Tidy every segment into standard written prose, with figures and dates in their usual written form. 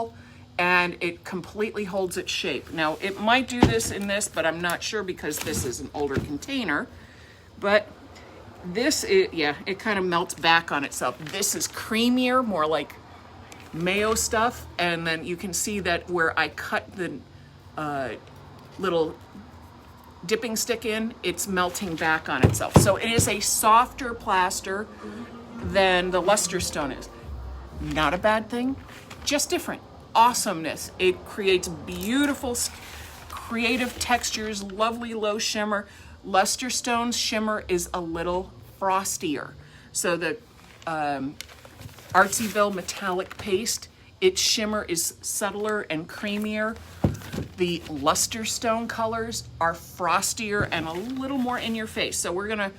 wall, and it completely holds its shape. Now, it might do this in this, but I'm not sure because this is an older container. But this, yeah, it kind of melts back on itself. This is creamier, more like mayo stuff. And then you can see that where I cut the little dipping stick in, it's melting back on itself. So it is a softer plaster than the LusterStone is. Not a bad thing, just different. Awesomeness. It creates beautiful, creative textures, lovely low shimmer. LusterStone's shimmer is a little frostier. So the Artsyville metallic paste, its shimmer is subtler and creamier. The LusterStone colors are frostier and a little more in your face. So we're gonna,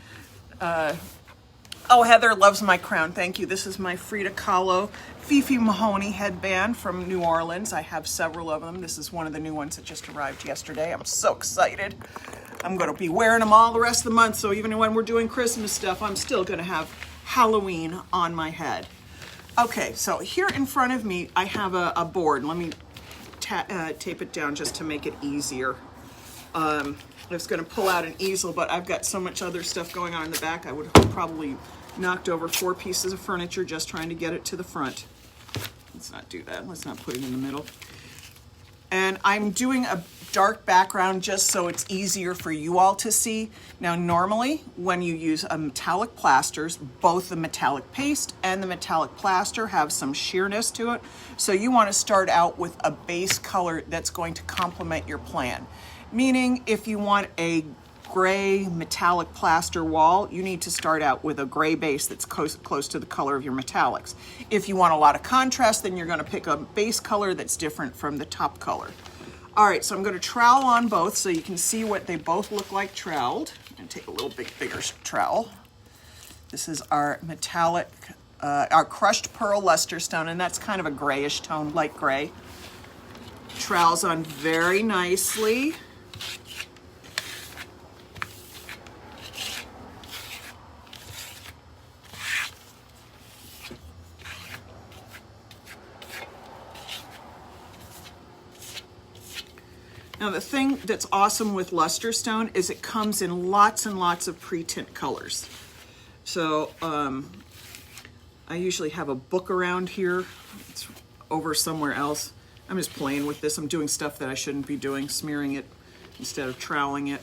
oh, Heather loves my crown, thank you. This is my Frida Kahlo Fifi Mahoney headband from New Orleans. I have several of them. This is one of the new ones that just arrived yesterday. I'm so excited. I'm gonna be wearing them all the rest of the month, so even when we're doing Christmas stuff, I'm still gonna have Halloween on my head. Okay, so here in front of me, I have a board. Let me tape it down just to make it easier. I was gonna pull out an easel, but I've got so much other stuff going on in the back, I would have probably knocked over 4 pieces of furniture just trying to get it to the front. Let's not do that, let's not put it in the middle. And I'm doing a dark background just so it's easier for you all to see. Now, normally when you use a metallic plasters, both the metallic paste and the metallic plaster have some sheerness to it. So you want to start out with a base color that's going to complement your plan. Meaning if you want a gray metallic plaster wall, you need to start out with a gray base that's close to the color of your metallics. If you want a lot of contrast, then you're going to pick a base color that's different from the top color. All right, so I'm going to trowel on both so you can see what they both look like troweled. I'm going to take a little bigger trowel. This is our metallic, our crushed pearl LusterStone, and that's kind of a grayish tone, light gray. Trowels on very nicely. Now the thing that's awesome with LusterStone is it comes in lots and lots of pre-tint colors. So I usually have a book around here. It's over somewhere else. I'm just playing with this. I'm doing stuff that I shouldn't be doing, smearing it instead of troweling it.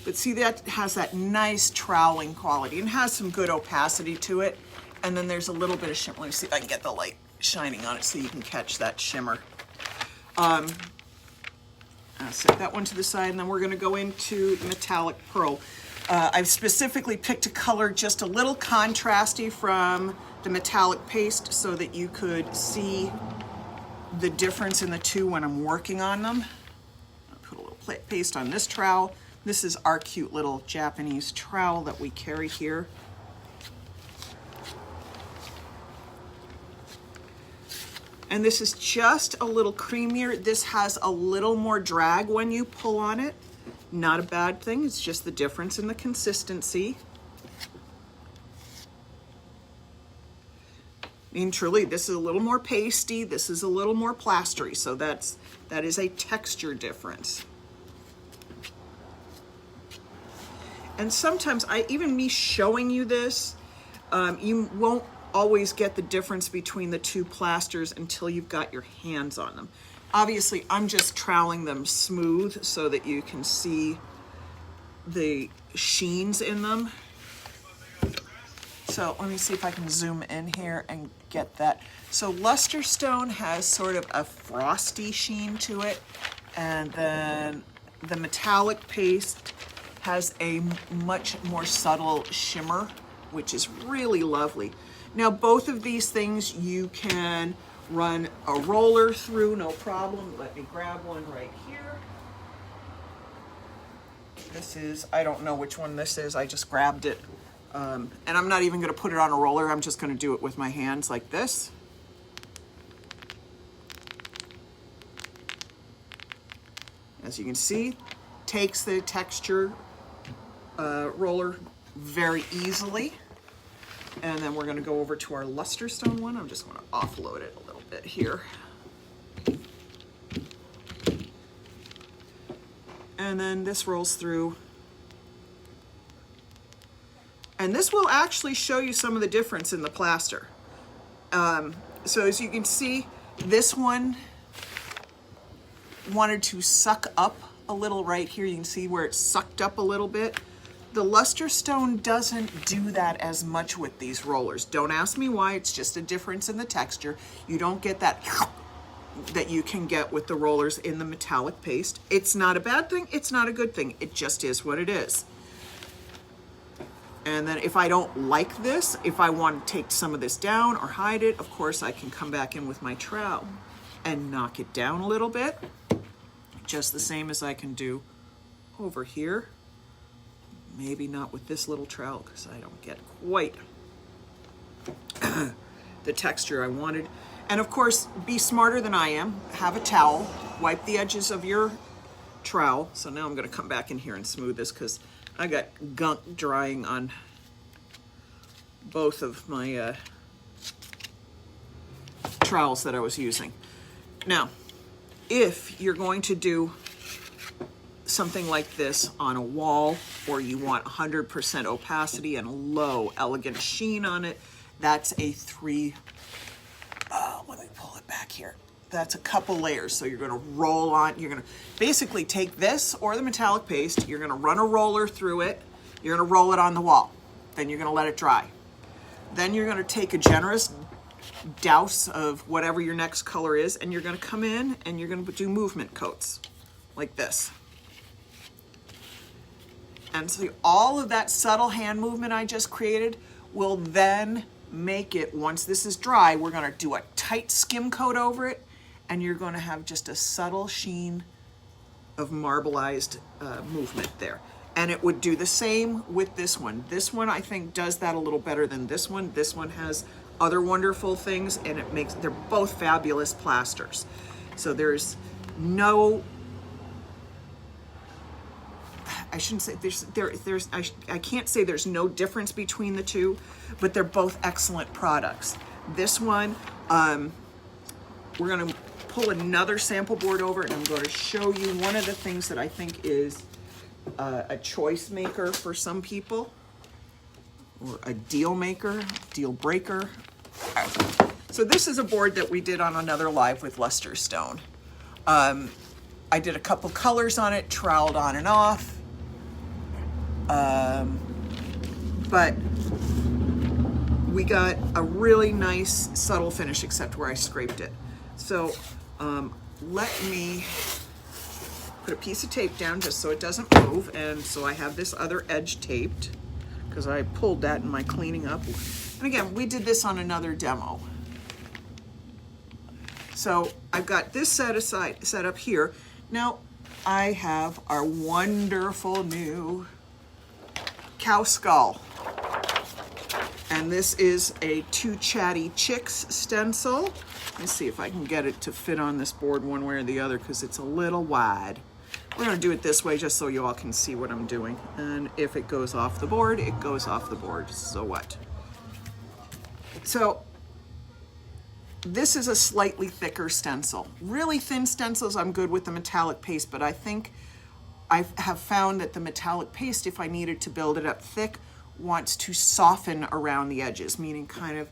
But see, that has that nice troweling quality and has some good opacity to it. And then there's a little bit of shimmer. Let me see if I can get the light shining on it so you can catch that shimmer. I'll set that one to the side, and then we're going to go into the metallic pearl. I've specifically picked a color just a little contrasty from the metallic paste so that you could see the difference in the two when I'm working on them. I'll put a little paste on this trowel. This is our cute little Japanese trowel that we carry here. And this is just a little creamier. This has a little more drag when you pull on it. Not a bad thing, it's just the difference in the consistency. I mean, truly, this is a little more pasty, this is a little more plastery, so that is a texture difference. And sometimes, even me showing you this, you won't always get the difference between the two plasters until you've got your hands on them. Obviously, I'm just troweling them smooth so that you can see the sheens in them. So let me see if I can zoom in here and get that. So LusterStone has sort of a frosty sheen to it, and then the metallic paste has a much more subtle shimmer, which is really lovely. Now, both of these things you can run a roller through, no problem. Let me grab one right here. This is, I don't know which one this is, I just grabbed it. And I'm not even gonna put it on a roller, I'm just gonna do it with my hands like this. As you can see, takes the texture roller very easily. And then we're going to go over to our LusterStone one. I'm just going to offload it a little bit here. And then this rolls through. And this will actually show you some of the difference in the plaster. So as you can see, this one wanted to suck up a little right here. You can see where it's sucked up a little bit. The LusterStone doesn't do that as much with these rollers. Don't ask me why, it's just a difference in the texture. You don't get that you can get with the rollers in the metallic paste. It's not a bad thing, it's not a good thing. It just is what it is. And then if I don't like this, if I want to take some of this down or hide it, of course I can come back in with my trowel and knock it down a little bit, just the same as I can do over here. Maybe not with this little trowel because I don't get quite the texture I wanted. And of course, be smarter than I am. Have a towel, wipe the edges of your trowel. So now I'm going to come back in here and smooth this because I got gunk drying on both of my trowels that I was using. Now, if you're going to do something like this on a wall, or you want 100% opacity and low elegant sheen on it, that's a let me pull it back here. That's a couple layers. So you're gonna roll on, you're gonna basically take this or the metallic paste, you're gonna run a roller through it, you're gonna roll it on the wall, then you're gonna let it dry. Then you're gonna take a generous douse of whatever your next color is, and you're gonna come in and you're gonna do movement coats, like this. And so all of that subtle hand movement I just created will then make it, once this is dry, we're gonna do a tight skim coat over it, and you're gonna have just a subtle sheen of marbleized movement there. And it would do the same with this one. This one I think does that a little better than this one. This one has other wonderful things, and it makes, they're both fabulous plasters. So there's no, I shouldn't say I can't say there's no difference between the two, but they're both excellent products. This one, we're gonna pull another sample board over, and I'm going to show you one of the things that I think is a choice maker for some people, or a deal maker, deal breaker. So this is a board that we did on another live with LusterStone. I did a couple colors on it, troweled on and off. But we got a really nice subtle finish, except where I scraped it. So let me put a piece of tape down just so it doesn't move. And so I have this other edge taped because I pulled that in my cleaning up. And again, we did this on another demo. So I've got this set up here. Now I have our wonderful new cow skull. And this is a Two Chatty Chicks stencil. Let me see if I can get it to fit on this board one way or the other because it's a little wide. We're gonna do it this way just so you all can see what I'm doing. And if it goes off the board, it goes off the board, so what? So this is a slightly thicker stencil. Really thin stencils, I'm good with the metallic paste, but I think I have found that the metallic paste, if I needed to build it up thick, wants to soften around the edges, meaning kind of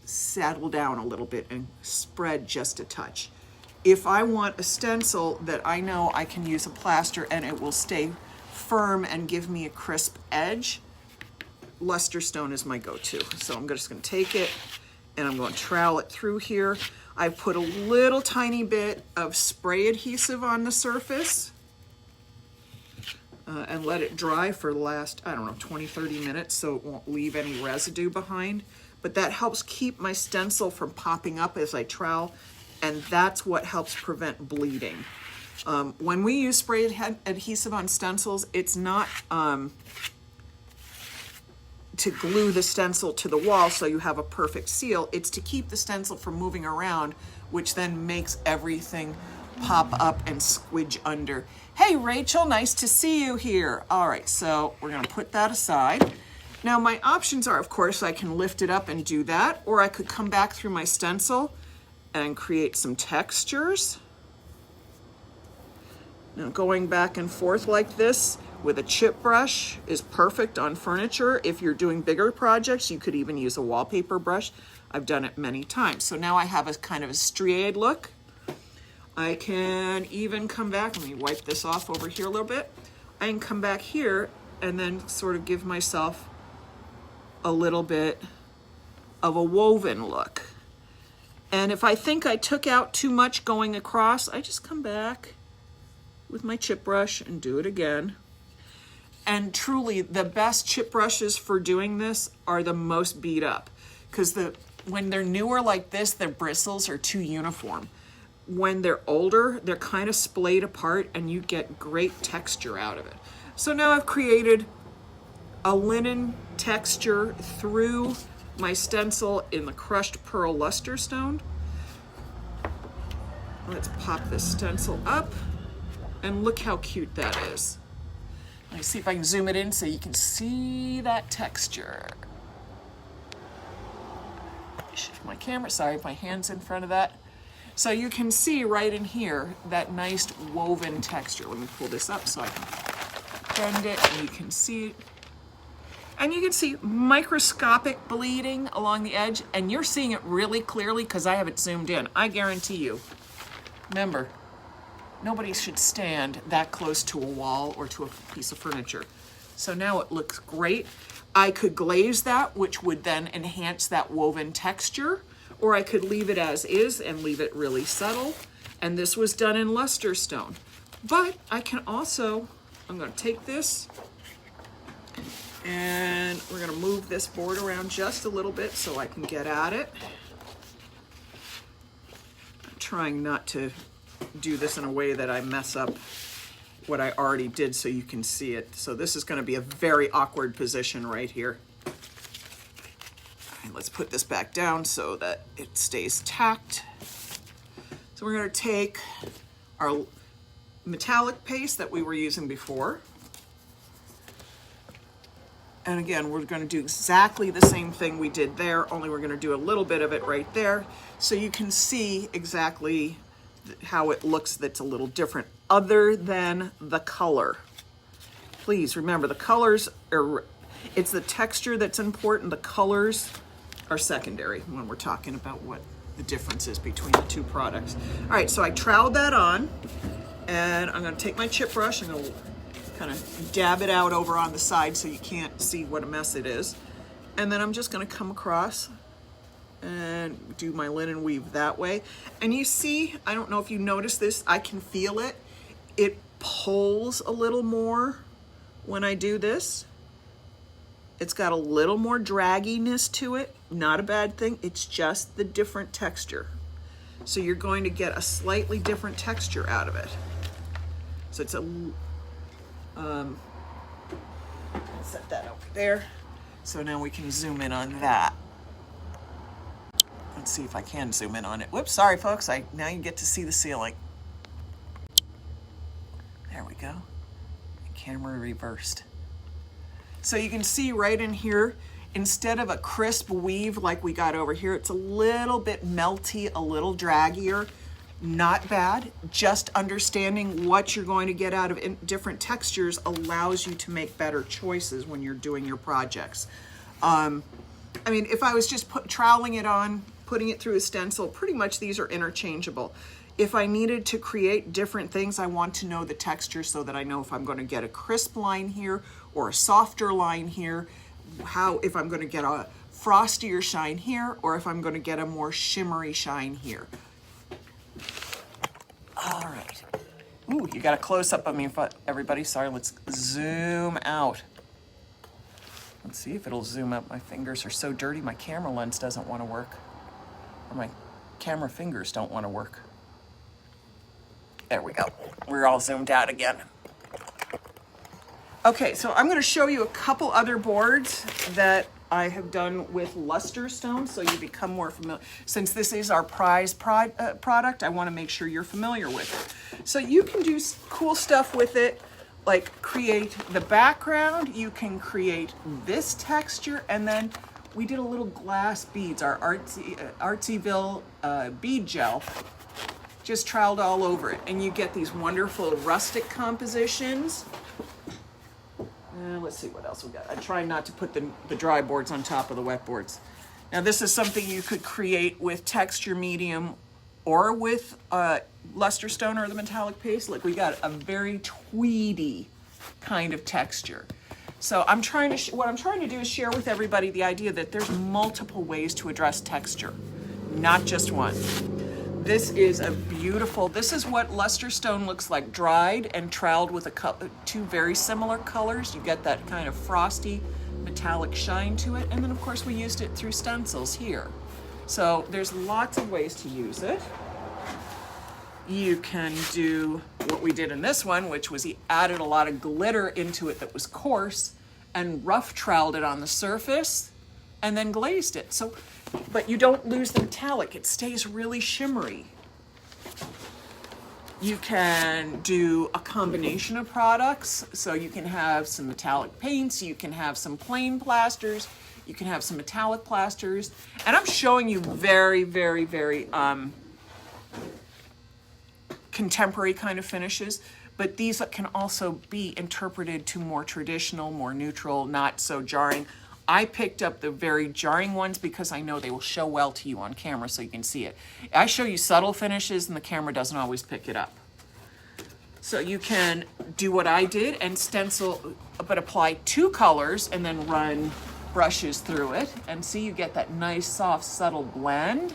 settle down a little bit and spread just a touch. If I want a stencil that I know I can use a plaster and it will stay firm and give me a crisp edge, LusterStone is my go-to. So I'm just gonna take it and I'm going to trowel it through here. I put a little tiny bit of spray adhesive on the surface and let it dry for the last, I don't know, 20, 30 minutes so it won't leave any residue behind. But that helps keep my stencil from popping up as I trowel, and that's what helps prevent bleeding. When we use spray adhesive on stencils, it's not to glue the stencil to the wall so you have a perfect seal. It's to keep the stencil from moving around, which then makes everything pop up and squidge under. Hey Rachel, nice to see you here. All right, so we're gonna put that aside. Now my options are, of course, I can lift it up and do that, or I could come back through my stencil and create some textures. Now going back and forth like this with a chip brush is perfect on furniture. If you're doing bigger projects, you could even use a wallpaper brush. I've done it many times. So now I have a kind of a striated look. I can even come back, let me wipe this off over here a little bit. I can come back here and then sort of give myself a little bit of a woven look. And if I think I took out too much going across, I just come back with my chip brush and do it again. And truly, the best chip brushes for doing this are the most beat up, because when they're newer like this, their bristles are too uniform. When they're older, they're kind of splayed apart and you get great texture out of it. So now I've created a linen texture through my stencil in the crushed pearl LusterStone. Let's pop this stencil up and look how cute that is. Let me see if I can zoom it in so you can see that texture. Shift my camera, sorry, my hand's in front of that. So you can see right in here that nice woven texture. Let me pull this up so I can bend it and you can see it. And you can see microscopic bleeding along the edge, and you're seeing it really clearly because I have it zoomed in. I guarantee you. Remember, nobody should stand that close to a wall or to a piece of furniture. So now it looks great. I could glaze that, which would then enhance that woven texture, or I could leave it as is and leave it really subtle. And this was done in LusterStone. But I can also, I'm gonna take this and we're gonna move this board around just a little bit so I can get at it. I'm trying not to do this in a way that I mess up what I already did so you can see it. So this is gonna be a very awkward position right here. All right, let's put this back down so that it stays tacked. So we're gonna take our metallic paste that we were using before. And again, we're gonna do exactly the same thing we did there, only we're gonna do a little bit of it right there. So you can see exactly how it looks that's a little different other than the color. Please remember, the colors are, it's the texture that's important. The colors are secondary when we're talking about what the difference is between the two products. All right, so I troweled that on and I'm gonna take my chip brush and go kind of dab it out over on the side so you can't see what a mess it is. And then I'm just gonna come across and do my linen weave that way. And you see, I don't know if you notice this, I can feel it. It pulls a little more when I do this. It's got a little more dragginess to it. Not a bad thing, it's just the different texture. So you're going to get a slightly different texture out of it. So it's a, set that over there. So now we can zoom in on that. Let's see if I can zoom in on it. Whoops, sorry folks, now you get to see the ceiling. There we go. Camera reversed. So you can see right in here, instead of a crisp weave like we got over here, it's a little bit melty, a little draggier. Not bad. Just understanding what you're going to get out of different textures allows you to make better choices when you're doing your projects. I mean, if I was just troweling it on, putting it through a stencil, pretty much these are interchangeable. If I needed to create different things, I want to know the texture so that I know if I'm going to get a crisp line here or a softer line here, if I'm going to get a frostier shine here, or if I'm going to get a more shimmery shine here. All right. Ooh, you got a close-up of me, everybody. Sorry, let's zoom out. Let's see if it'll zoom up. My fingers are so dirty, my camera lens doesn't want to work. Or my camera fingers don't want to work. There we go. We're all zoomed out again. Okay, so I'm going to show you a couple other boards that I have done with LusterStone so you become more familiar. Since this is our prize product, I want to make sure you're familiar with it. So you can do cool stuff with it, like create the background, you can create this texture, and then we did a little glass beads, our Artsyville bead gel. just troweled all over it. And you get these wonderful rustic compositions. Let's see what else we got. I try not to put the dry boards on top of the wet boards. Now this is something you could create with texture medium or with LusterStone or the metallic paste. Look, we got a very tweedy kind of texture. So what I'm trying to do is share with everybody the idea that there's multiple ways to address texture, not just one. This is this is what LusterStone looks like dried and troweled with two very similar colors. You get that kind of frosty metallic shine to it. And then of course we used it through stencils here. So there's lots of ways to use it. You can do what we did in this one, which was he added a lot of glitter into it that was coarse and rough troweled it on the surface and then glazed it. So, but you don't lose the metallic, it stays really shimmery. You can do a combination of products. So you can have some metallic paints, you can have some plain plasters, you can have some metallic plasters. And I'm showing you very, very, very contemporary kind of finishes, but these can also be interpreted to more traditional, more neutral, not so jarring. I picked up the very jarring ones because I know they will show well to you on camera so you can see it. I show you subtle finishes and the camera doesn't always pick it up. So you can do what I did and stencil, but apply two colors and then run brushes through it. And see, you get that nice, soft, subtle blend.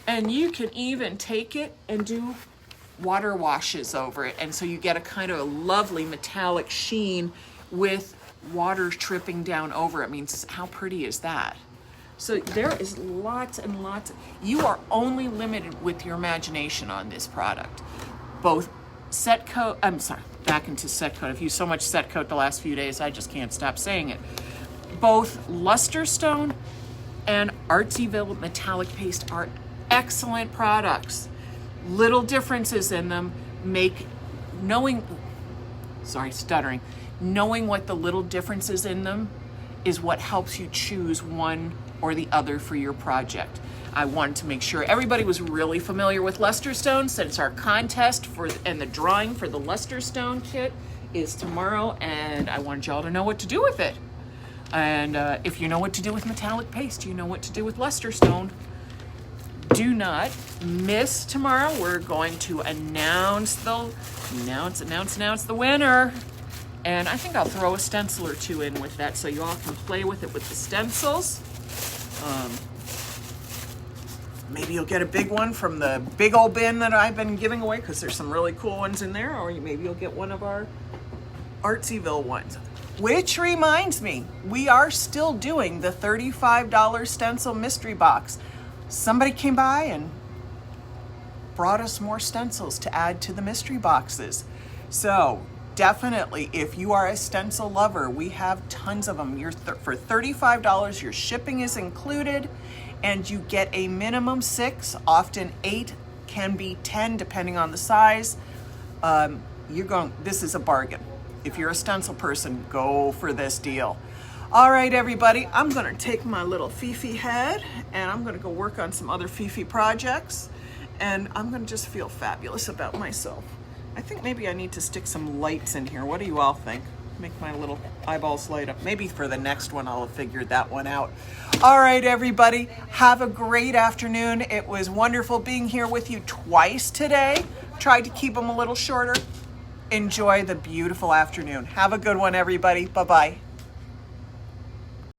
And you can even take it and do water washes over it. And so you get a kind of a lovely metallic sheen with water dripping down over it. I mean, how pretty is that? So there is lots and lots. You are only limited with your imagination on this product. Both set coat, back into set coat. I've used so much set coat the last few days, I just can't stop saying it. Both LusterStone and Artsyville metallic paste are excellent products. Little differences in them make knowing what the little differences in them is what helps you choose one or the other for your project. I wanted to make sure everybody was really familiar with LusterStone since our contest and the drawing for the LusterStone kit is tomorrow, and I wanted y'all to know what to do with it. And if you know what to do with metallic paste, you know what to do with LusterStone. Do not miss tomorrow. We're going to announce the winner. And I think I'll throw a stencil or two in with that so you all can play with it with the stencils. Maybe you'll get a big one from the big old bin that I've been giving away because there's some really cool ones in there, or maybe you'll get one of our Artsyville ones. Which reminds me, we are still doing the $35 stencil mystery box. Somebody came by and brought us more stencils to add to the mystery boxes. So definitely, if you are a stencil lover, we have tons of them. For $35, your shipping is included, and you get a minimum 6, often 8, can be 10 depending on the size. This is a bargain. If you're a stencil person, go for this deal. All right, everybody, I'm gonna take my little Fifi head and I'm gonna go work on some other Fifi projects, and I'm gonna just feel fabulous about myself. I think maybe I need to stick some lights in here. What do you all think? Make my little eyeballs light up. Maybe for the next one, I'll have figured that one out. All right, everybody, have a great afternoon. It was wonderful being here with you twice today. Tried to keep them a little shorter. Enjoy the beautiful afternoon. Have a good one, everybody. Bye-bye.